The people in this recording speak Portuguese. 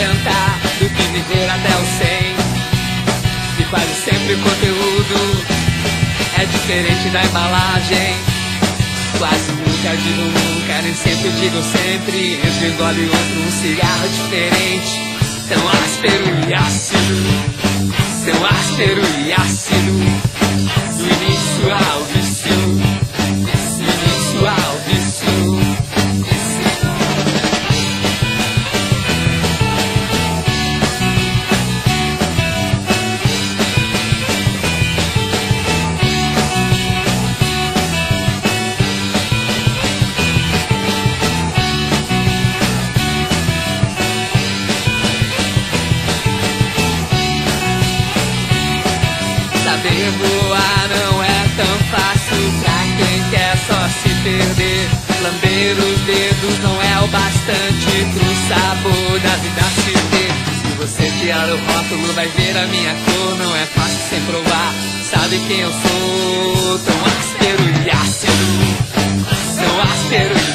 50 do que viver até os 100. E quase sempre o conteúdo é diferente da embalagem. Quase nunca digo nunca, nem sempre digo sempre. Entre um gole e outro um cigarro diferente. Tão áspero e ácido, tão áspero e ácido. Do início ao vício, do início ao vício. Saber voar não é tão fácil pra quem quer só se perder. Lamber os dedos não é o bastante pro sabor da vida se ter. Se você tirar o rótulo vai ver a minha cor. Não é fácil sem provar, sabe quem eu sou. Tão áspero e ácido, tão áspero e